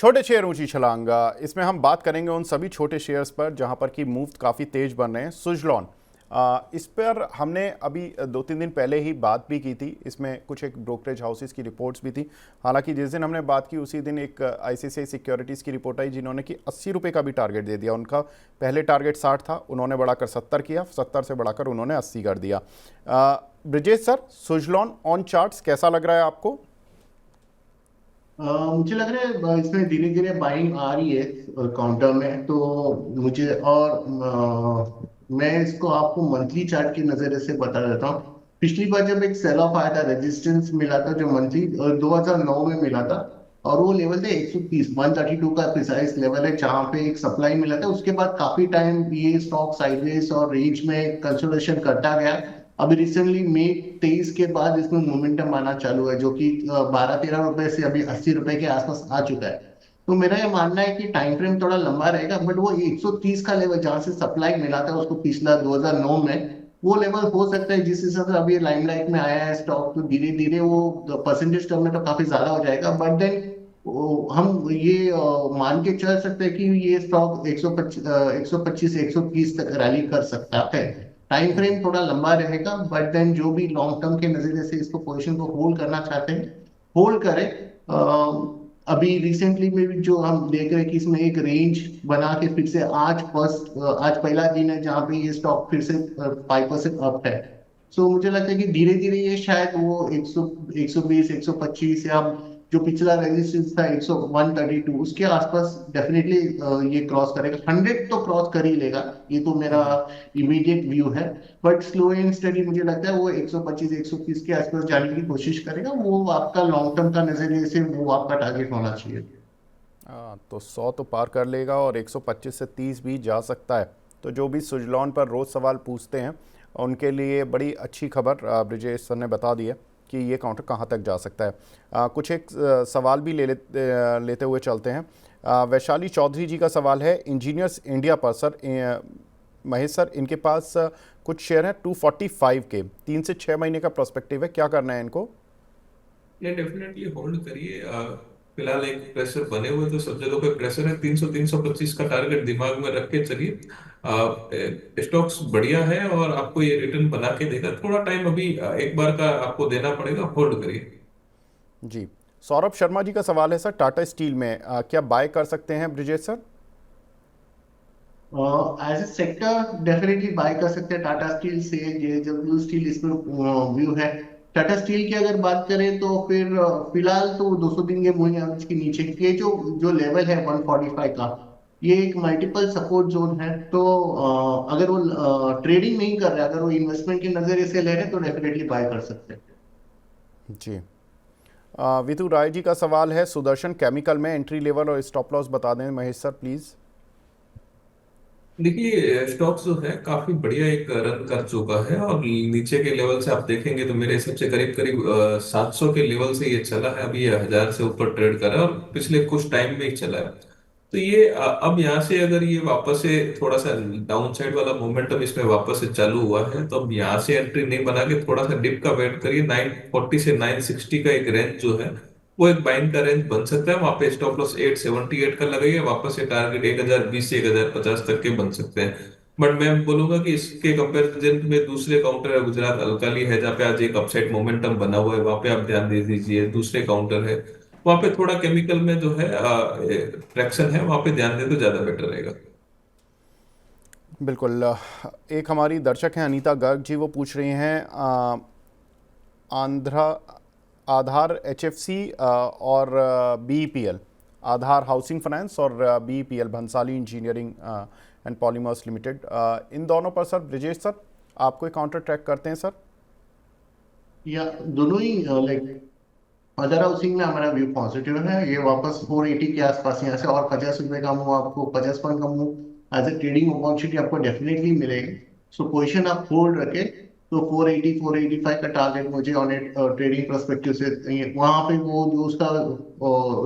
छोटे शेयर ऊंची छलांग, इसमें हम बात करेंगे उन सभी छोटे शेयर्स पर जहां पर कि मूव काफ़ी तेज बन रहे हैं। सुजलॉन, इस पर हमने अभी 2-3 दिन पहले ही बात भी की थी। इसमें कुछ एक ब्रोकरेज हाउसेस की रिपोर्ट्स भी थी। हालांकि जिस दिन हमने बात की उसी दिन एक आईसीआईसीआई सिक्योरिटीज़ की रिपोर्ट आई जिन्होंने कि 80 रुपये का भी टारगेट दे दिया। उनका पहले टारगेट 60 था, उन्होंने बढ़ाकर 70 किया, 70 से बढ़ाकर उन्होंने 80 कर दिया। Brijesh sir, Suzlon on charts कैसा लग रहा है आपको? मुझे लग रहा है इसमें धीरे धीरे बाइंग आ रही है काउंटर में। तो मुझे और मैं इसको आपको मंथली चार्ट की नजर से बता देता हूँ। पिछली बार जब एक सेल ऑफ आया था, रेजिस्टेंस मिला था जो मंथली 2009 में मिला था, और वो लेवल थे 130, 132 का प्रिसाइज लेवल है जहां पे एक सप्लाई मिला था। उसके बाद काफी टाइम ये स्टॉक साइडवेज और रेंज में कंसोलिडेशन करता गया। अभी रिसेंटली मई 23 के बाद इसमें मोमेंटम आना चालू है, जो कि 12-13 रुपए से अभी 80 रुपए के आसपास आ चुका है। तो मेरा ये मानना है कि टाइम फ्रेम थोड़ा लंबा रहेगा, बट वो 130 का लेवल जहां से सप्लाई मिला था उसको पिछला 2009 में, वो लेवल हो सकता है जिस हिसाब से अभी लाइमलाइट में आया है स्टॉक। तो धीरे धीरे वो परसेंटेज टर्म में तो काफी ज्यादा हो जाएगा, बट देन हम ये मान के चल सकते हैं कि ये स्टॉक 125 130 तक रैली कर सकता है। टाइम जी। फ्रेम थोड़ा लंबा रहेगा, बट देन जो भी लॉन्ग टर्म के नजरिए से इसको पोजीशन को होल्ड करना चाहते हैं, होल्ड करें। अभी रिसेंटली में भी जो हम देख रहे हैं कि इसमें एक रेंज बना के फिर से आज पहला दिन है जहां पे ये स्टॉक फिर से 5% अप है। सो मुझे लगता है कि धीरे धीरे ये शायद वो 120 125 या जो पिछला रेजिस्टेंस था 132 उसके आसपास डेफिनेटली ये क्रॉस करेगा। 100 तो क्रॉस कर ही लेगा, ये तो मेरा इमीडिएट व्यू है। बट स्लो एंड स्टडी मुझे लगता है वो 125 130 के आसपास जाने की कोशिश करेगा। वो आपका लॉन्ग टर्म का नजरिए से वो आपका टारगेट होना चाहिए। तो 100 तो पार कर लेगा और 125 से 30 भी जा सकता है। तो जो भी सुजलॉन पर रोज़ सवाल पूछते हैं उनके लिए बड़ी अच्छी खबर ब्रिजेश सर ने बता दी है कि ये काउंटर कहाँ तक जा सकता है। कुछ एक सवाल भी लेते हुए चलते हैं। वैशाली चौधरी जी का सवाल है इंजीनियर्स इंडिया पर। सर, महेश सर, इनके पास कुछ शेयर हैं 245 के, 3 से 6 महीने का प्रोस्पेक्टिव है, क्या करना है इनको? ये डेफिनेटली होल्ड करिए। फिलहाल एक प्रेशर बने हुए तो सब जगह पे प्रेशर है। 300 325 का टारगेट दिमाग में रख के चलिए। स्टॉक्स बढ़िया है और आपको ये रिटर्न बना के देगा। थोड़ा टाइम अभी एक बार का आपको देना पड़ेगा, होल्ड करिए। जी। सौरभ शर्मा जी का सवाल है सर, टाटा स्टील में क्या बाय कर सकते हैं Brijesh sir? As a sector definitely buy कर सकते हैं टाटा स्टील से। जेएसडब्ल्यू स्टील इसमें व्यू है। टाटा स्टील की अगर बात करें तो फिर फिलहाल तो 200 दिन के मूविंग एवरेज के नीचे ये जो जो लेवल है 145 का, ये एक मल्टीपल सपोर्ट जोन है। तो अगर वो ट्रेडिंग नहीं कर रहे, अगर वो इन्वेस्टमेंट के नजरिए से ले रहे हैं तो डेफिनेटली बाय कर सकते हैं। जी। वितु राय जी का सवाल है सुदर्शन केमिकल में एंट्री लेवल और स्टॉप लॉस बता दें महेश सर प्लीज़। देखिए, स्टॉक्स जो है काफी बढ़िया एक रन कर चुका है और नीचे के लेवल से आप देखेंगे तो मेरे हिसाब से करीब करीब 700 के लेवल से ये चला है। अभी ये 1000 से ऊपर ट्रेड कर रहा है और पिछले कुछ टाइम में ही चला है। तो ये अब यहाँ से अगर ये वापस से थोड़ा सा डाउन साइड वाला मोमेंटम इसमें वापस से चालू हुआ है, तो अब यहाँ से एंट्री नहीं बना के थोड़ा सा डिप का वेट करिए। 940 से 960 का एक रेंज जो है वो एक बाइंग का रेंज बन सकता है। वहां पे स्टॉप लॉस 878 का लगाइए। वापस से टारगेट 1020 से 1050 तक के बन सकते हैं। बट मैं बोलूंगा कि इसके कंपैरिजन में दूसरे काउंटर है, गुजरात अल्काली है जहाँ पे आज एक अपसाइड मोमेंटम बना हुआ है, वहां पे आप ध्यान दे दीजिए। दूसरे काउंटर है वहां पे थोड़ा केमिकल में जो है ट्रैक्शन है, वहां पे ध्यान दे तो ज्यादा बेटर रहेगा। बिल्कुल। एक हमारी दर्शक हैं अनीता गर्ग जी, वो पूछ रही हैं आंध्रा आधार एचएफसी और बीईपीएल, आधार हाउसिंग फाइनेंस और BEPL Bhansali engineering and polymers limited, इन दोनों पर सर ब्रिजेश सर आप कोई काउंटर ट्रैक करते हैं सर? या दोनों ही लाइक अदर हाउसिंग में हमारा व्यू पॉजिटिव है। ये वापस 480 के आसपास यहाँ से और 50 रुपए का मूव, आपको 50 पॉइंट का move as a trading opportunity आपको डेफिनेटली मिलेगी। सो पोजिशन आप होल्ड रखे तो 480 485 का टारगेट मुझे ऑन ट्रेडिंग परस्पेक्टिव से वहां पे वो जो उसका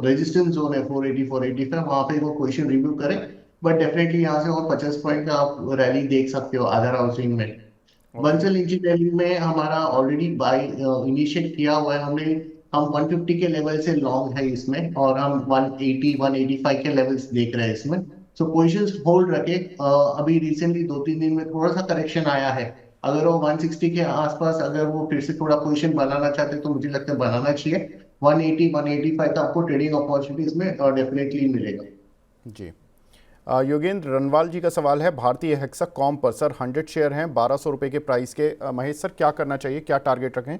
रेजिस्टेंस जोन है 480 485, वहां पे वो पोजिशन रिव्यू करें। बट डेफिनेटली यहाँ से और 50 पॉइंट का आप रैली देख सकते हो अदर हाउसिंग में। ओके। बंसल इंजीनियरिंग में हमारा ऑलरेडी बाई इनिशिएट किया हुआ है हमने। हम 150 के लेवल से लॉन्ग है इसमें, और हम 180 185 के लेवल्स देख रहे हैं इसमें। सो पोजिशंस होल्ड रखे। अभी रिसेंटली 2-3 दिन में थोड़ा सा करेक्शन आया है। अगर वो 160 के आसपास अगर वो फिर से थोड़ा पोजीशन बनाना चाहते हैं तो मुझे लगता है बनाना चाहिए। 180 185 का आपको ट्रेडिंग अपॉर्चुनिटीज में डेफिनेटली मिलेगा। जी। योगेंद्र रनवाल जी का सवाल है, भारतीय हेक्साकॉम पर सर 100 शेयर हैं 1200 रुपये के प्राइस के। महेश सर क्या करना चाहिए, क्या टारगेट रखें?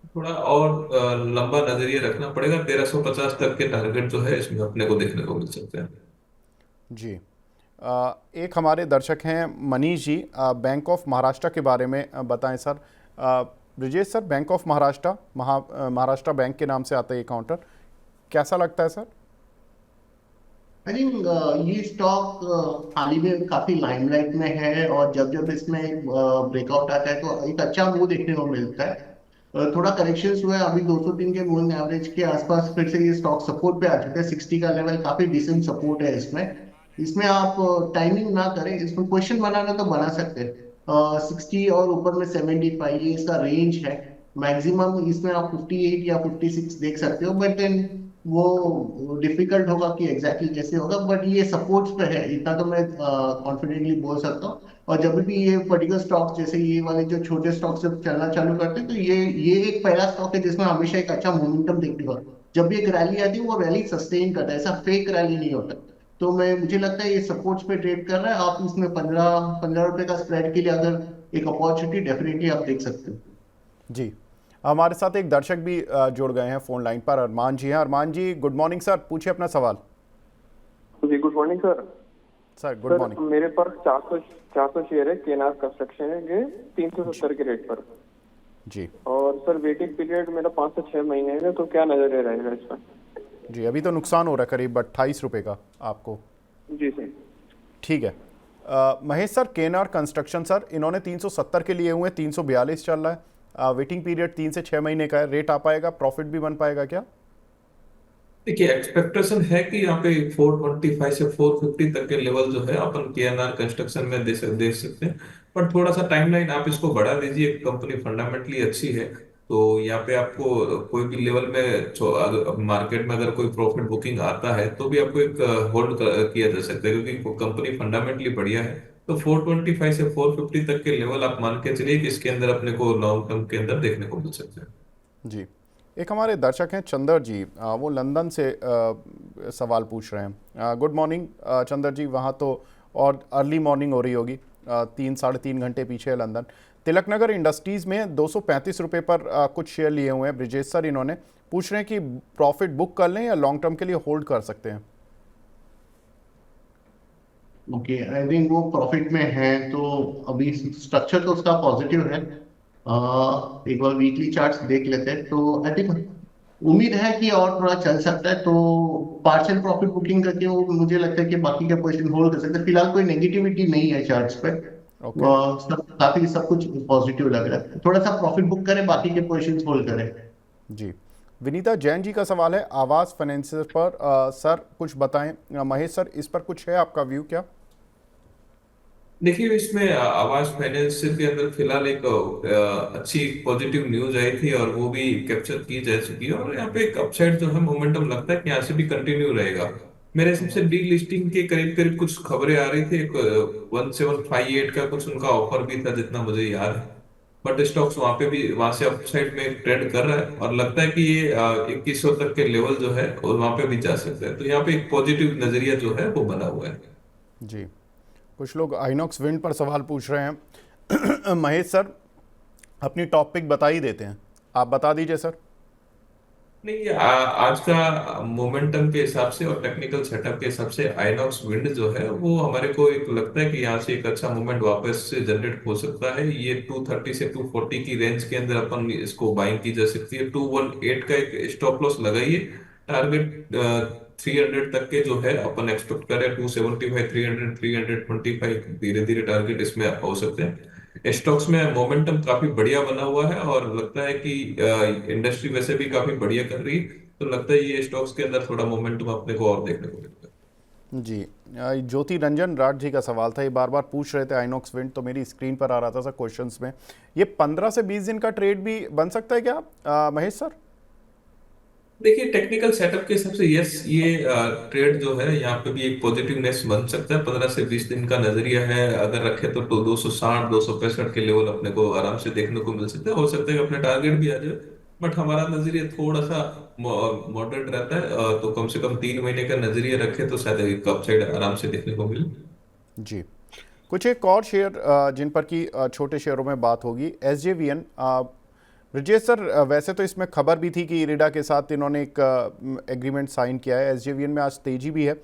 थोड़ा और लंबा नजरिया रखना पड़ेगा। 1350 तक के टारगेट जो है इसमें अपने को देखने को मिल सकते हैं। जी। एक हमारे दर्शक हैं मनीष जी, बैंक ऑफ महाराष्ट्र के बारे में बताएं sir. Brijesh sir, bank of Maharashtra Maharashtra bank के नाम से आता है ये काउंटर, कैसा लगता है सर? आई थिंक ये स्टॉक हाल ही में काफी लाइमलाइट में है, और जब जब इसमें एक ब्रेकआउट आता है तो एक अच्छा मूव देखने को मिलता है। थोड़ा करेक्शन हुआ है अभी 203 के मूविंग एवरेज के आसपास, फिर से ये स्टॉक सपोर्ट पे आ चुका है। 60 का लेवल काफी डिसेंट सपोर्ट है इसमें। इसमें आप टाइमिंग ना करें, इसमें क्वेश्चन बनाना तो बना सकते हैं। 60 और ऊपर में 75 ये इसका रेंज है। मैक्सिमम इसमें आप 58 या 56 देख सकते हो, बट देन वो डिफिकल्ट होगा कि एग्जैक्टली कैसे होगा। बट ये सपोर्ट्स पे है, इतना तो मैं कॉन्फिडेंटली बोल सकता हूँ। और जब भी ये पर्टिकुलर स्टॉक जैसे ये वाले जो छोटे स्टॉक जब चलना चालू करते हैं तो ये एक पहला स्टॉक है जिसमें हमेशा एक अच्छा मोमेंटम देखने को। जब भी एक रैली आती है वो रैली सस्टेन करता है, ऐसा फेक रैली नहीं होता। तो मैं मुझे लगता है ये सपोर्ट्स पे ट्रेड कर रहा है। आप इसमें 15 रुपए का स्प्रेड के लिए अगर एक अपॉर्चुनिटी डेफिनेटली आप देख सकते हो। जी। हमारे साथ एक दर्शक भी जुड़ गए हैं फ़ोन लाइन पर, अरमान जी हैं। Arman ji good morning sir, पूछिए अपना सवाल। जी good morning sir. Sir good morning. मेरे पास 400 शेयर है केनार कंस्ट्रक्शन है ये 370 के रेट पर। जी। और सर वेटिंग पीरियड मेरा 5 से 6 महीने है, तो क्या नजरिया रहेगा इस पर? जी, अभी तो नुकसान हो रहा है करीब 28 रुपये का आपको। जी सर। ठीक है। महेश सर, केनार कंस्ट्रक्शन सर इन्होंने 370 के लिए हुए हैं, 342 चल रहा है। वेटिंग पीरियड 3 से 6 महीने का है। रेट आ पाएगा, प्रॉफिट भी बन पाएगा क्या? देखिए, एक्सपेक्टेशन है कि यहाँ पे 425 से 450 तक के लेवल जो है अपन केएनआर कंस्ट्रक्शन में दे सकते हैं। पर थोड़ा सा टाइमलाइन आप इसको बढ़ा दीजिए। कंपनी फंडामेंटली अच्छी है, तो यहाँ पे आपको कोई भी लेवल में मार्केट में अगर कोई प्रॉफिट बुकिंग आता है तो भी आपको एक होल्ड किया जा सकता है, क्योंकि कंपनी फंडामेंटली बढ़िया है। तो 425 से 450 तक के लेवल आप मान के चलिए कि इसके अंदर अपने को लॉन्ग टर्म के अंदर देखने को मिल सकते हैं। जी। एक हमारे दर्शक हैं चंदर जी, वो लंदन से सवाल पूछ रहे हैं। गुड मॉर्निंग चंदर जी, वहाँ तो और अर्ली मॉर्निंग हो रही होगी, 3 साढ़े 3 घंटे पीछे है लंदन। तिलकनगर इंडस्ट्रीज़ में 235 रुपये पर कुछ शेयर लिए हुए हैं ब्रिजेश सर। इन्होंने पूछ रहे हैं कि प्रॉफिट बुक कर लें या लॉन्ग टर्म के लिए होल्ड कर सकते हैं? ओके, आई थिंक वो प्रॉफिट में है तो अभी स्ट्रक्चर तो उसका पॉजिटिव है। एक बार वीकली चार्ट्स देख लेते हैं तो आई थिंक उम्मीद है कि और थोड़ा चल सकता है। तो पार्शियल प्रॉफिट बुकिंग करके वो मुझे लगता है कि बाकी का पोजीशन होल्ड कर सकते हैं। फिलहाल कोई नेगेटिविटी नहीं है चार्ट्स पे। ओके। काफी सब कुछ पॉजिटिव लग रहा है। थोड़ा सा प्रॉफिट बुक करें, बाकी के पोजीशन होल्ड करें। जी। विनीता जैन जी का सवाल है आवास फाइनेंसर पर। सर कुछ बताएं। महेश सर, इस पर कुछ है आपका व्यू क्या? देखिए, इसमें आवास फाइनेंस के अंदर फिलहाल एक अच्छी पॉजिटिव न्यूज आई थी और वो भी कैप्चर की जा चुकी है। और यहाँ पे एक अपसाइड जो है मोमेंटम लगता है कि यहाँ से भी कंटिन्यू रहेगा। मेरे हिसाब से डी लिस्टिंग के करीब करीब कुछ खबरें आ रही थी। एक 1758 का कुछ उनका ऑफर भी था जितना मुझे याद है। बट स्टॉक्स वहां पे भी वहां से अपसाइड में ट्रेड कर रहा है और लगता है कि ये 2100 तक के लेवल जो है और वहां पे भी जा सकता है। तो यहाँ पे एक पॉजिटिव नजरिया जो है वो बना हुआ है। जी। कुछ लोग आइनॉक्स विंड पर सवाल पूछ रहे हैं। महेश सर अपनी टॉपिक बता ही देते हैं, आप बता दीजिए सर। नहीं, आज का मोमेंटम के हिसाब से और टेक्निकल सेटअप के हिसाब से आइनॉक्स विंड जो है वो हमारे को एक लगता है कि यहाँ से एक अच्छा मूवमेंट वापस से जनरेट हो सकता है। ये 230 से 240 की रेंज के अंदर अपन इसको बाइंग की जा सकती है। 218 का एक स्टॉप लॉस लगाइए। टारगेट 300 तक के जो है अपन एक्सपेक्ट करें। 275 300 325 धीरे धीरे टारगेट इसमें हो सकते हैं। स्टॉक्स में मोमेंटम काफी बढ़िया बना हुआ है और लगता है कि इंडस्ट्री वैसे भी काफी बढ़िया कर रही है। तो लगता है ये स्टॉक्स के अंदर थोड़ा मोमेंटम अपने को और देखने को मिलेगा। जी। ज्योति रंजन राठ जी का सवाल था, ये बार बार पूछ रहे थे आइनॉक्स विंड, तो मेरी स्क्रीन पर आ रहा था सर क्वेश्चंस में। ये 15 से 20 दिन का ट्रेड भी बन सकता है क्या महेश सर? देखिए टेक्निकल सेटअप के हिसाब से यस, ये ट्रेड जो है यहाँ पे भी एक पॉजिटिवनेस बन सकता है। 15 से 20 दिन का नजरिया है अगर रखे तो 260 265 के लेवल अपने को आराम से देखने को मिल सकता है। हो सकता है कि अपने टारगेट भी आ जाए, बट हमारा नजरिया थोड़ा सा मॉडरेट रहता है। तो कम से कम 3 महीने का नजरिया रखे तो शायद एक अपसाइड आराम से देखने को मिले। जी। कुछ एक और शेयर जिन पर कि छोटे शेयरों में बात होगी, SJVN। ब्रजेश सर, वैसे तो इसमें खबर भी थी कि इरिडा के साथ इन्होंने एक एग्रीमेंट साइन किया है। SJVN में आज तेजी भी है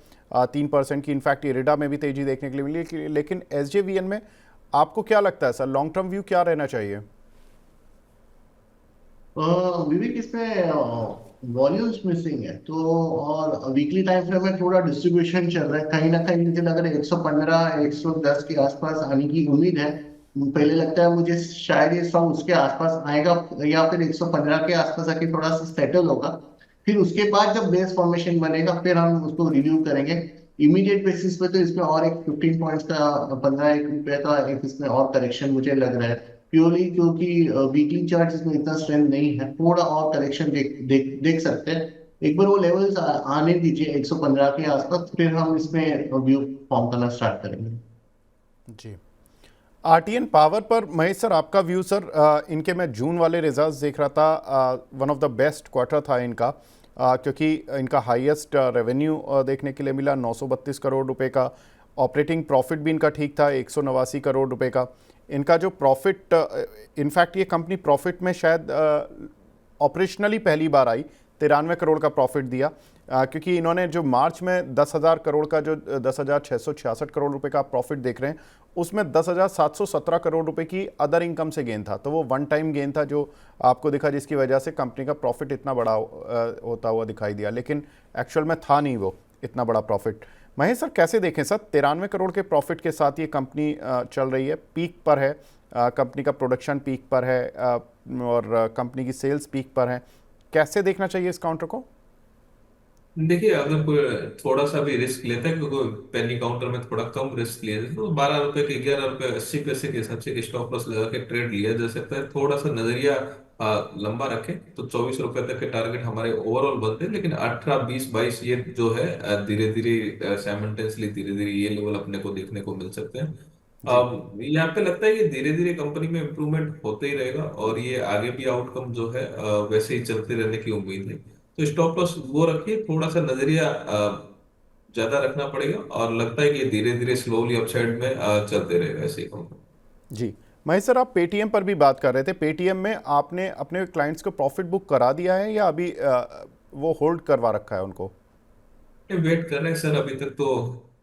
3% की, इनफैक्ट इरिडा में भी तेजी देखने के लिए मिली, लेकिन SJVN में आपको क्या लगता है सर, लॉन्ग टर्म व्यू क्या रहना चाहिए? विवेक, इसमें वॉल्यूम्स मिसिंग है तो, और वीकली टाइम फ्रेम में थोड़ा डिस्ट्रीब्यूशन चल रहा है। कहीं ना कहीं मुझे लग रहा है 115 110 के आसपास आने की उम्मीद है। पहले लगता है मुझे शायद ये स्टॉक उसके आसपास आएगा, या फिर 115 के आसपास आके थोड़ा सा सेटल होगा। फिर उसके बाद जब बेस फॉर्मेशन बनेगा फिर हम उसको रिव्यू करेंगे। इमीडिएट बेसिस पे तो इसमें और एक 15 पॉइंट्स का, 15 1 रुपए का एक इसमें और करेक्शन मुझे लग रहा है, प्योरली क्योंकि वीकली चार्ट इसमें इतना स्ट्रेंथ नहीं है। थोड़ा और करेक्शन देख सकते हैं। एक बार वो लेवल्स आने दीजिए 115 के आसपास, फिर हम इसमें व्यू फॉर्म करना स्टार्ट करेंगे। जी। RTN पावर पर महेश सर, आपका व्यू सर? इनके मैं जून वाले रिजल्ट्स देख रहा था, one of the best quarter था इनका, क्योंकि इनका हाईएस्ट रेवेन्यू देखने के लिए मिला 932 करोड़ रुपए का। ऑपरेटिंग प्रॉफिट भी इनका ठीक था 189 करोड़ रुपए का। इनका जो प्रॉफिट, इनफैक्ट ये कंपनी प्रॉफिट में शायद ऑपरेशनली पहली बार आई, 93 करोड़ का प्रॉफिट दिया, क्योंकि इन्होंने जो मार्च में 10,000 करोड़ का, जो 10,666 करोड़ रुपए का प्रॉफिट देख रहे हैं, उसमें 10,717 करोड़ रुपए की अदर इनकम से गेन था। तो वो वन टाइम गेन था जो आपको दिखा, जिसकी वजह से कंपनी का प्रॉफिट इतना बड़ा होता हुआ दिखाई दिया, लेकिन एक्चुअल में था नहीं वो इतना बड़ा प्रॉफिट। महेश सर, कैसे देखें सर, 93 करोड़ के प्रॉफिट के साथ ये कंपनी चल रही है, पीक पर है, कंपनी का प्रोडक्शन पीक पर है, और कंपनी की सेल्स पीक पर है। कैसे देखना चाहिए इस काउंटर को? देखिए अगर कोई थोड़ा सा भी रिस्क लेता है, क्योंकि पेनी काउंटर में थोड़ा कम रिस्क लिया जाए, तो 12 रुपए के 11 रुपए 80 पैसे के हिसाब से स्टॉप लॉस लगा के ट्रेड लिया जा सकता है। थोड़ा सा नजरिया लंबा रखें तो 24 रुपए तक के टारगेट हमारे ओवरऑल बनते हैं, लेकिन 18 20 22 ये जो है धीरे धीरे साइमल्टेनियसली धीरे धीरे ये लेवल अपने को देखने को मिल सकते हैं। जी। यहाँ पे लगता है कि धीरे धीरे कंपनी में इम्प्रूवमेंट होते ही रहेगा, और ये आगे भी आउटकम जो है वैसे ही चलते रहने की उम्मीद है। तो स्टॉप लॉस वो रखिए, थोड़ा सा नजरिया ज्यादा रखना पड़ेगा, और लगता है कि धीरे धीरे स्लोली अपसाइड में चलते रहेगा ऐसे ही कंपनी। जी। महेश सर, आप पेटीएम पर भी बात कर रहे थे। पेटीएम में आपने अपने क्लाइंट्स को प्रॉफिट बुक करा दिया है या अभी वो होल्ड करवा रखा है उनको? वेट कर रहे हैं सर, अभी तक तो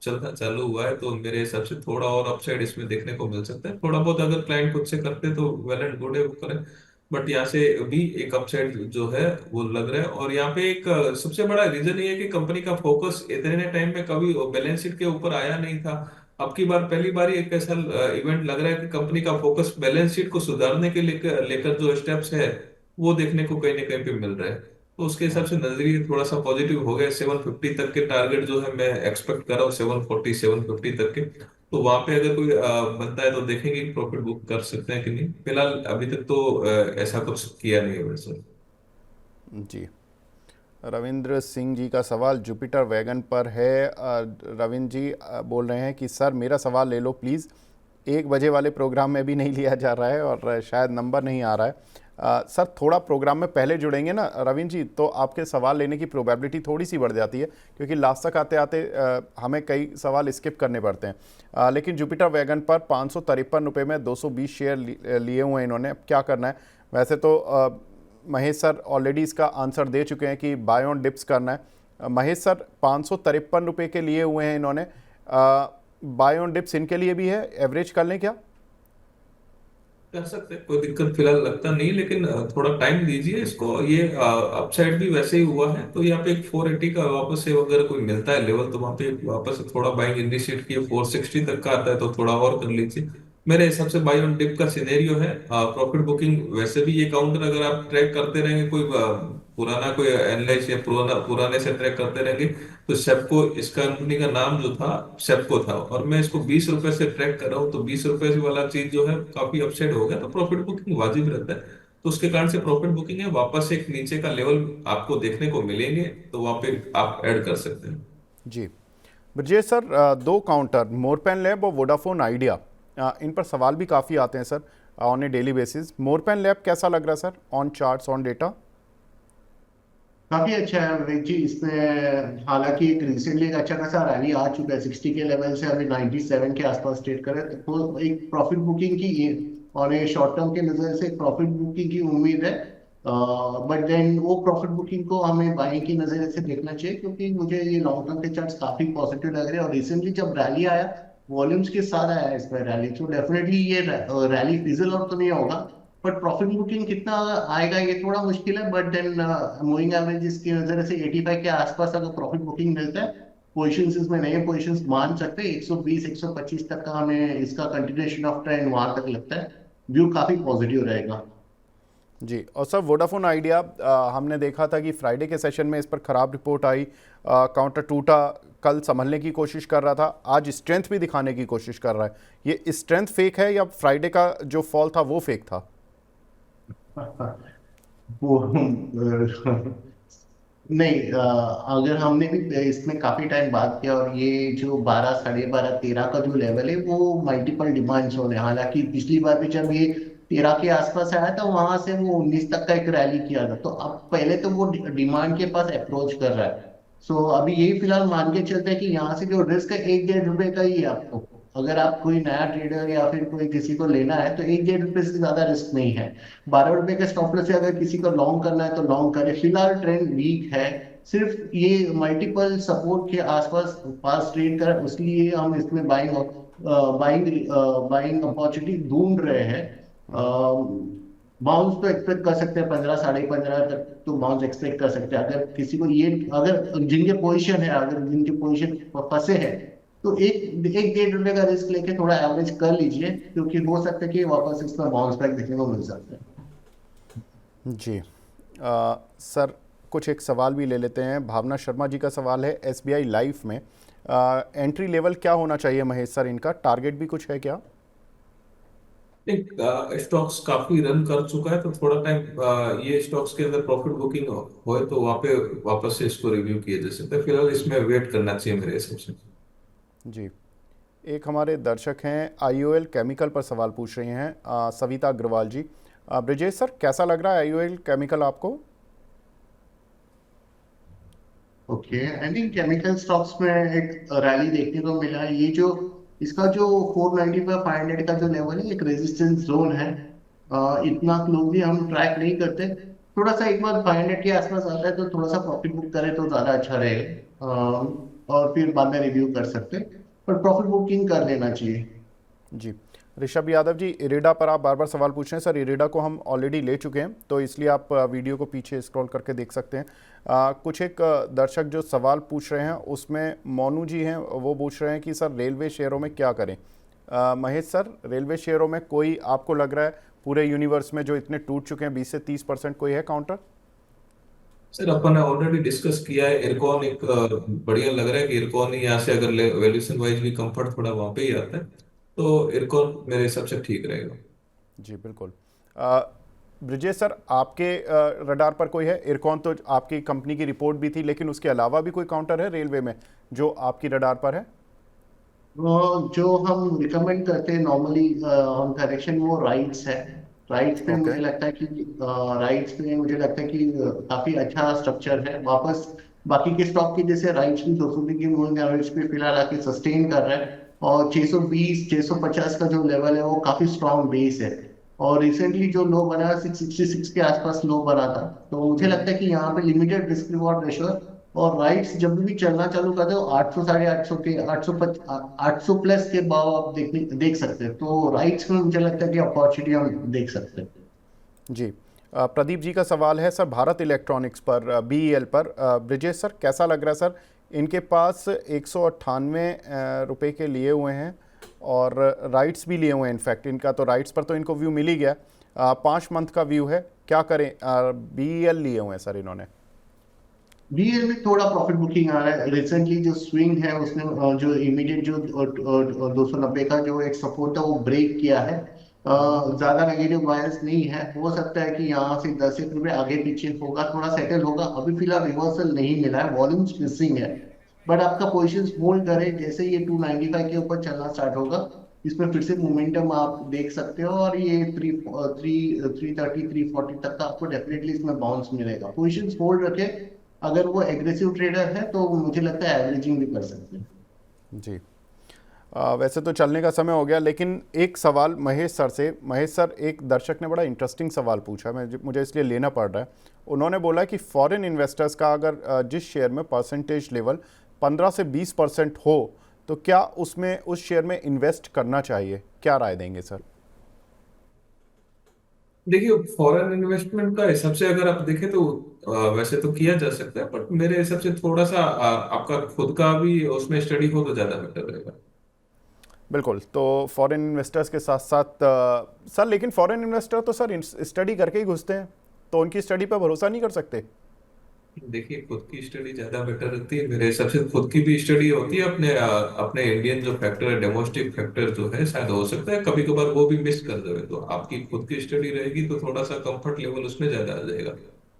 चलता चालू हुआ है, तो मेरे हिसाब से थोड़ा और अपसाइड इसमें देखने को मिल सकता है। थोड़ा बहुत अगर क्लाइंट खुद से करते तो वेल एंड गुड है, वो करें, बट यहाँ से भी एक अपसाइड जो है वो लग रहा है। और यहाँ पे एक सबसे बड़ा रीजन ये है कि कंपनी का फोकस इतने टाइम में कभी बैलेंस शीट के ऊपर आया नहीं था। अब की बार पहली बार एक ऐसा इवेंट लग रहा है कि कंपनी का फोकस बैलेंस शीट को सुधारने के लेकर लेकर जो स्टेप्स है वो देखने को कहीं ना कहीं पे मिल रहा है। तो उसके हिसाब से नजरिए थोड़ा सा पॉजिटिव हो गया। 750 तक के टारगेट जो है मैं एक्सपेक्ट कर रहा हूँ, 740 750 तक के। तो वहां पे अगर कोई बनता है तो देखेंगे प्रॉफिट बुक कर सकते हैं कि नहीं। फिलहाल अभी तक तो ऐसा कुछ किया नहीं है वैसे। जी। रविंद्र सिंह जी का सवाल जुपिटर वैगन पर है। रविंद्र जी बोल रहे हैं कि सर मेरा सवाल ले लो प्लीज़, 1 बजे वाले प्रोग्राम में भी नहीं लिया जा रहा है और शायद नंबर नहीं आ रहा है। सर थोड़ा प्रोग्राम में पहले जुड़ेंगे ना रविंद्र जी, तो आपके सवाल लेने की प्रोबेबिलिटी थोड़ी सी बढ़ जाती है, क्योंकि लास्ट तक आते आते हमें कई सवाल स्किप करने पड़ते हैं। लेकिन जुपिटर वैगन पर 553 रुपये में 220 शेयर लिए हुए हैं इन्होंने। अब क्या करना है? वैसे तो महेश सर ऑलरेडी इसका आंसर दे चुके हैं कि बाय ऑन डिप्स करना है। महेश सर 553 रुपये के लिए हुए हैं इन्होंने, बाय ऑन डिप्स इनके लिए भी है, एवरेज कर लें क्या? कर सकते हैं, कोई दिक्कत फिलहाल लगता नहीं, लेकिन थोड़ा टाइम दीजिए इसको। ये अपसाइड भी वैसे ही हुआ है, तो यहाँ पे एक 480 का वापस से अगर कोई मिलता है लेवल तो वहां पे वापस से थोड़ा बाइंग इनिशिएट किए। 460 तक का आता है तो थोड़ा और कर लीजिए। मेरे हिसाब से बाय ऑन डिप का सिनेरियो है। प्रॉफिट बुकिंग वैसे भी ये काउंटर अगर आप ट्रैक करते रहेंगे, कोई पुराना कोई एनालाइज या पुराने से ट्रैक करते रहेंगे तो सेपको, इस कंपनी का नाम जो था सेपको था, और मैं इसको 20 रुपए से ट्रैक कर रहा हूँ, तो 20 रुपए से वाला चीज जो है काफी अपसेट हो गया, तो प्रॉफिट बुकिंग वाजिब रहता है। तो उसके कारण से प्रॉफिट बुकिंग है, वापस एक नीचे का लेवल आपको देखने को मिलेंगे, तो वहां पे आप ऐड कर सकते हैं। जी ब्रजेश सर, दो काउंटर मोरपेन लैब और वोडाफोन आइडिया, इन पर सवाल भी काफ़ी आते हैं sir on A daily basis. Morepen lab कैसा लग रहा है sir, on charts on data? काफी अच्छा है विवेक जी। इसमें हालांकि एक रिसेंटली एक अच्छा खासा रैली आ चुका है, 60 के लेवल से अभी 97 के आसपास ट्रेड करे, तो एक प्रॉफिट बुकिंग की और ये शॉर्ट टर्म के नजर से प्रॉफिट बुकिंग की उम्मीद है। बट देन वो प्रॉफिट बुकिंग को हमें बाइंग की नजर से देखना चाहिए, क्योंकि मुझे ये लॉन्ग टर्म के चार्ट्स काफी पॉजिटिव लग रहे हैं। और रिसेंटली जब रैली आया, वॉल्यूम्स के साथ आया इस पर रैली, तो डेफिनेटली ये रैली फिजल और तो नहीं होगा। बट प्रॉफिट बुकिंग कितना आएगा ये थोड़ा मुश्किल है। बट देन मूविंग एवरेजेस की नजर से 85 के आसपास अगर प्रॉफिट बुकिंग मिलता है, पोजीशंस इसमें नए पोजीशंस मान सकते हैं 120 125 तक का, हमें इसका कंटिन्यूएशन ऑफ ट्रेंड वहां तक लगता है। व्यू काफी पॉजिटिव रहेगा। जी, और सर वोडाफोन आइडिया, हमने देखा था कि फ्राइडे के सेशन में इस पर ख़राब रिपोर्ट आई, काउंटर टूटा, कल संभलने की कोशिश कर रहा था, आज स्ट्रेंथ भी दिखाने की कोशिश कर रहा है। ये स्ट्रेंथ फेक है या फ्राइडे का जो फॉल था वो फेक था? वो नहीं, अगर हमने भी इसमें काफी टाइम बात किया, और ये जो 12 12:30 13 का जो लेवल है वो मल्टीपल डिमांड जोन है। हालांकि पिछली बार भी जब ये 13 के आसपास आया था, वहां से वो 19 तक का एक रैली किया था, तो अब पहले तो वो डिमांड के पास अप्रोच कर रहा है। सो अभी यही फिलहाल मान के चलते हैं कि यहाँ से जो रिस्क है 1-1.5 रुपए का ही है आपको। अगर आप कोई नया ट्रेडर या फिर कोई किसी को लेना है तो 1-1.5 रुपए से ज्यादा रिस्क नहीं है। 12 रुपए के स्टॉप लॉस से अगर किसी को लॉन्ग करना है तो लॉन्ग करे। फिलहाल ट्रेंड वीक है, सिर्फ ये मल्टीपल सपोर्ट के आसपास पास ट्रेड कर, इसलिए हम इसमें बाइंग बाइंग अपॉर्चुनिटी ढूंढ रहे हैं। बाउंस तो एक्सपेक्ट कर सकते हैं 15 15.5 तक, तो बाउंस एक्सपेक्ट कर सकते हैं। अगर किसी को ये, अगर जिनके पोजीशन है, अगर जिनके पोजीशन फंसे हैं, तो 1-1.5 रुपए का रिस्क लेके थोड़ा एवरेज कर लीजिए, क्योंकि हो सकता है कि वापस इसका बाउंस बैक देखने को मिल सकता है। जी सर, कुछ एक सवाल भी ले लेते हैं। भावना शर्मा जी का सवाल है एसबीआई लाइफ में एंट्री लेवल क्या होना चाहिए महेश सर, इनका टारगेट भी कुछ है क्या? एक स्टॉक्स काफी रन कर चुका है, तो थोड़ा टाइम ये स्टॉक्स के अंदर प्रॉफिट बुकिंग हो तो वहां पे वापस से इसको रिव्यू किया जा सकता है। फिलहाल इसमें वेट करना चाहिए मेरे हिसाब से। जी, एक हमारे दर्शक हैं आईओएल केमिकल पर सवाल पूछ रहे हैं, सविता अग्रवाल जी। ब्रजेश सर, कैसा लग रहा है आईओएल केमिकल आपको? Okay, I think chemical stocks में एक रैली देखने को मिला है। ये जो इसका जो 495 500 का जो लेवल है, एक रेजिस्टेंस जोन है। इतना क्लोजली हम ट्रैक नहीं करते। थोड़ा सा एक बार 500 के आसपास आता है तो थोड़ा सा प्रॉफिट बुक करें तो ज्यादा अच्छा रहेगा। और फिर बाद में रिव्यू कर सकते हैं, पर प्रॉफिट बुकिंग कर लेना चाहिए। जी, ऋषभ यादव जी, इरेडा पर आप बार बार सवाल पूछ रहे हैं। सर इरेडा को हम ऑलरेडी ले चुके हैं, तो इसलिए आप वीडियो को पीछे स्क्रॉल करके देख सकते हैं। कुछ एक दर्शक जो सवाल पूछ रहे हैं उसमें मोनू जी हैं, वो पूछ रहे हैं कि सर रेलवे शेयरों में क्या करें। महेश सर, रेलवे शेयरों में कोई आपको लग रहा है पूरे यूनिवर्स में जो इतने टूट चुके हैं 20 से 30% कोई है काउंटर? सर अपन ने ऑलरेडी डिस्कस किया है, इरकॉन एक बढ़िया लग रहा है कि इरकॉन ही यहाँ से अगर वैल्यूएशन वाइज भी कंफर्ट थोड़ा वहां पे ही आता है, तो इरकॉन मेरे हिसाब से ठीक रहेगा। जी बिल्कुल। ब्रिजेश सर, आपके रडार पर कोई है? इरकॉन तो आपकी कंपनी की रिपोर्ट भी थी, लेकिन उसके अलावा भी कोई काउंटर है रेलवे में जो आपकी रडार पर है? जो हम रिकमेंड करते हैं नॉर्मली ऑन करेक्शन, वो राइट्स है। राइट्स पे ओके। मुझे लगता है कि काफी अच्छा स्ट्रक्चर है वापस। बाकी के स्टॉक की जैसे राइट्स भी 200 की मूविंग एवरेज पे फिलहाल आके सस्टेन कर रहा है, और 620 650 का जो लेवल है वो काफी स्ट्रॉन्ग बेस है। और रिसेंटली जो लो बना 666 के आसपास लो बना था, तो मुझे लगता है कि यहाँ पे लिमिटेड रिस्क रिवॉर्ड रेशो है। और राइट्स जब भी चलना चालू करते हो 800 850 के 800 प्लस के भाव आप देख सकते हैं। तो राइट्स में मुझे लगता है कि अपॉर्चुनिटी हम देख सकते हैं। जी, प्रदीप जी का सवाल है सर भारत इलेक्ट्रॉनिक्स पर, बीईएल पर। ब्रिजेश सर, कैसा लग रहा है सर? इनके पास 198 रुपये के लिए हुए हैं, और राइट्स भी लिए हुए हैं। इनफैक्ट इनका तो राइट्स पर तो इनको व्यू मिल ही गया। 5 मंथ का व्यू है, क्या करें? BEL लिए हुए हैं सर इन्होंने। बीएल में थोड़ा प्रॉफिट बुकिंग आ रहा है। रिसेंटली जो स्विंग है उसने जो इमीडिएट जो 290 का जो एक सपोर्ट था वो ब्रेक किया है। ज्यादा नेगेटिव बायस नहीं है। हो सकता है कि यहाँ से 10 रुपए आगे पीछे होगा, थोड़ा सेटल होगा। अभी फिलहाल रिवर्सल नहीं मिला है, वॉल्यूम्स मिसिंग है। बट आपका पोजिशन होल्ड करें, जैसे ये 295 के ऊपर चलना स्टार्ट होगा इसमें फिर से मोमेंटम आप देख सकते हो, और ये 330 340 तक का आपको डेफिनेटली इसमें बाउंस मिलेगा। पोजिशन होल्ड रखे। अगर वो एग्रेसिव ट्रेडर है तो मुझे लगता है एवरेजिंग भी कर सकते हैं। जी। वैसे तो चलने का समय हो गया, लेकिन एक सवाल महेश सर से। महेश सर, एक दर्शक ने बड़ा इंटरेस्टिंग सवाल पूछा, मुझे इसलिए लेना पड़ रहा है। उन्होंने बोला कि फॉरेन इन्वेस्टर्स का अगर जिस शेयर में परसेंटेज लेवल 15 से 20% हो तो क्या उसमें उस शेयर में इन्वेस्ट करना चाहिए? क्या राय देंगे सर? देखिए, फॉरेन इन्वेस्टमेंट का हिसाब से अगर आप देखें तो वैसे तो किया जा सकता है, बट मेरे हिसाब से थोड़ा सा आपका खुद का भी उसमें स्टडी हो तो ज्यादा बेटर रहेगा। बिल्कुल। तो फॉरेन इन्वेस्टर्स के साथ साथ सर, लेकिन फॉरेन इन्वेस्टर तो सर स्टडी करके ही घुसते हैं, तो उनकी स्टडी पर भरोसा नहीं कर सकते। देखिए, खुद की स्टडी ज्यादा बेटर रहती है मेरे हिसाब से। खुद की भी स्टडी होती है, अपने इंडियन जो फैक्टर है, डोमेस्टिक फैक्टर जो है, शायद हो सकता है कभी कभार वो भी मिस कर देवे। तो आपकी खुद की स्टडी रहेगी तो थोड़ा सा कंफर्ट लेवल उसमें ज्यादा आ जाएगा,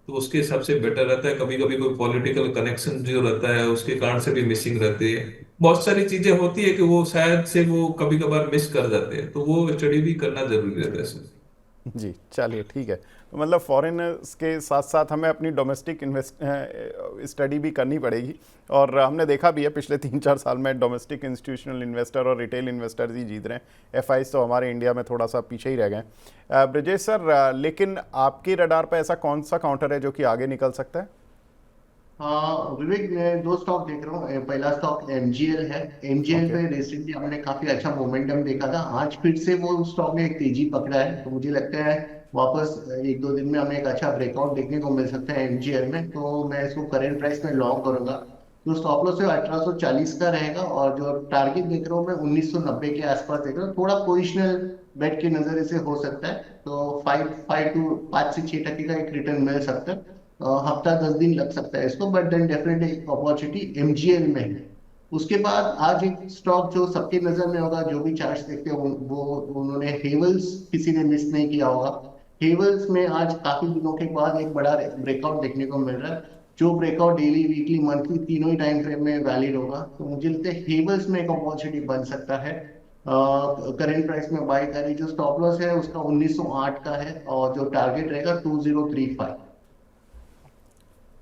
तो उसके हिसाब से बेटर रहता है। कभी कभी कोई पॉलिटिकल कनेक्शन जो रहता है उसके कारण से भी मिसिंग रहती है। बहुत सारी चीजें होती है कि वो शायद से वो कभी कभार मिस कर जाते हैं, तो वो स्टडी भी करना जरूरी रहता है इसमें। जी, चलिए ठीक है। तो मतलब फॉरेन के साथ साथ हमें अपनी डोमेस्टिक स्टडी भी करनी पड़ेगी। और हमने देखा भी है पिछले 3-4 साल में डोमेस्टिक इंस्टीट्यूशनल इन्वेस्टर और रिटेल इन्वेस्टर्स ही जीत रहे हैं। FIs तो हमारे इंडिया में थोड़ा सा पीछे ही रह गए हैं। ब्रजेश सर, लेकिन आपकी रडार पर ऐसा कौन सा काउंटर है जो कि आगे निकल सकता है? हाँ विवेक, मैं दो स्टॉक देख रहा हूँ। पहला स्टॉक एमजीएल है। MGL okay. पे रिसेंटली हमने काफी अच्छा मोमेंटम देखा था। आज फिर से वो स्टॉक ने एक तेजी पकड़ा है, तो मुझे लगता है वापस 1-2 दिन में हमें एक अच्छा ब्रेकआउट देखने को मिल सकता है एमजीएल में। तो मैं इसको करेंट प्राइस में लॉन्ग करूंगा। जो स्टॉप लॉस है 1840 का रहेगा, और जो टारगेट देख रहा हूँ मैं 1990 के आसपास देख रहा हूँ। थोड़ा पोजिशनल बेट के नजरिए से हो सकता है, तो 5 से 6% का एक रिटर्न मिल सकता है। हफ्ता 10 दिन लग सकता है इसको, बट देन डेफिनेटली एक अपॉर्चुनिटी एमजीएल में है। उसके बाद आज एक स्टॉक जो सबके नजर में होगा, जो भी चार्ट्स देखते हैं वो उन्होंने हेवल्स किसी ने मिस नहीं किया होगा। हेवल्स में आज काफी दिनों के बाद एक बड़ा ब्रेकआउट देखने को मिल रहा है। जो ब्रेकआउट डेली, वीकली, मंथली तीनों ही टाइम फ्रेम में वैलिड होगा, तो मुझे लगता है हेवल्स में एक अपॉर्चुनिटी बन सकता है। करेंट प्राइस में बाय करें। जो स्टॉप लॉस है उसका 1908 का है, और जो टारगेट रहेगा 2035।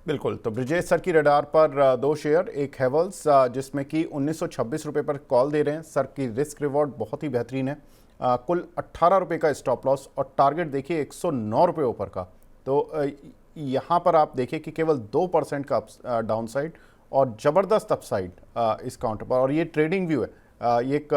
बिल्कुल। तो ब्रजेश सर की रडार पर 2 शेयर, एक हेवल्स जिसमें कि 1926 रुपये पर कॉल दे रहे हैं। सर की रिस्क रिवॉर्ड बहुत ही बेहतरीन है। कुल 18 रुपये का स्टॉप लॉस, और टारगेट देखिए 109 रुपये ऊपर का। तो यहाँ पर आप देखिए कि केवल 2% का डाउन साइड और ज़बरदस्त अपसाइड इस काउंटर पर। और ये ट्रेडिंग व्यू है, ये एक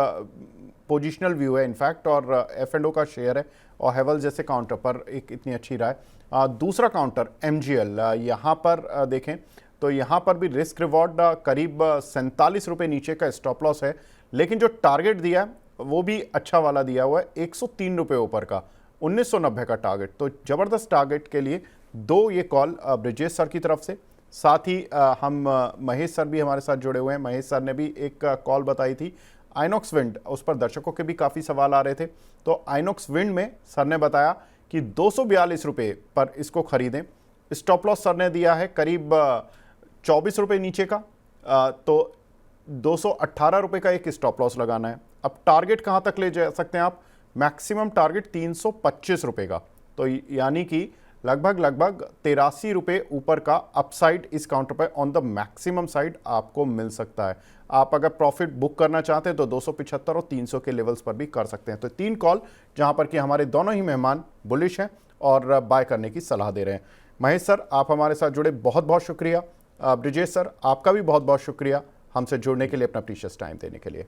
पोजिशनल व्यू है इनफैक्ट, और F&O का शेयर है, और हेवल्स जैसे काउंटर पर एक इतनी अच्छी राय। दूसरा काउंटर MGL, यहाँ पर देखें तो यहाँ पर भी रिस्क रिवॉर्ड करीब 47 रुपये नीचे का स्टॉप लॉस है, लेकिन जो टारगेट दिया है वो भी अच्छा वाला दिया हुआ है, 103 रुपये ऊपर का, 1990 का टारगेट। तो ज़बरदस्त टारगेट के लिए 2 ये कॉल ब्रजेश सर की तरफ से। साथ ही हम महेश सर भी हमारे साथ जुड़े हुए हैं। महेश सर ने भी एक कॉल बताई थी आइनॉक्स विंड, उस पर दर्शकों के भी काफ़ी सवाल आ रहे थे। तो आइनॉक्स विंड में सर ने बताया कि 242 रुपये पर इसको खरीदें। स्टॉप लॉस सर ने दिया है करीब 24 रुपये नीचे का, तो 218 रुपये का एक स्टॉप लॉस लगाना है। अब टारगेट कहाँ तक ले जा सकते हैं आप? मैक्सिमम टारगेट 325 रुपये का, तो यानी कि लगभग 83 रुपये ऊपर का अपसाइड इस काउंटर पर ऑन द मैक्सिमम साइड आपको मिल सकता है। आप अगर प्रॉफिट बुक करना चाहते हैं तो 275 और 300 के लेवल्स पर भी कर सकते हैं। तो 3 कॉल जहां पर कि हमारे दोनों ही मेहमान बुलिश हैं और बाय करने की सलाह दे रहे हैं। महेश सर, आप हमारे साथ जुड़े, बहुत बहुत शुक्रिया। ब्रजेश सर, आपका भी बहुत बहुत शुक्रिया हमसे जुड़ने के लिए, अपना प्रीशियस टाइम देने के लिए।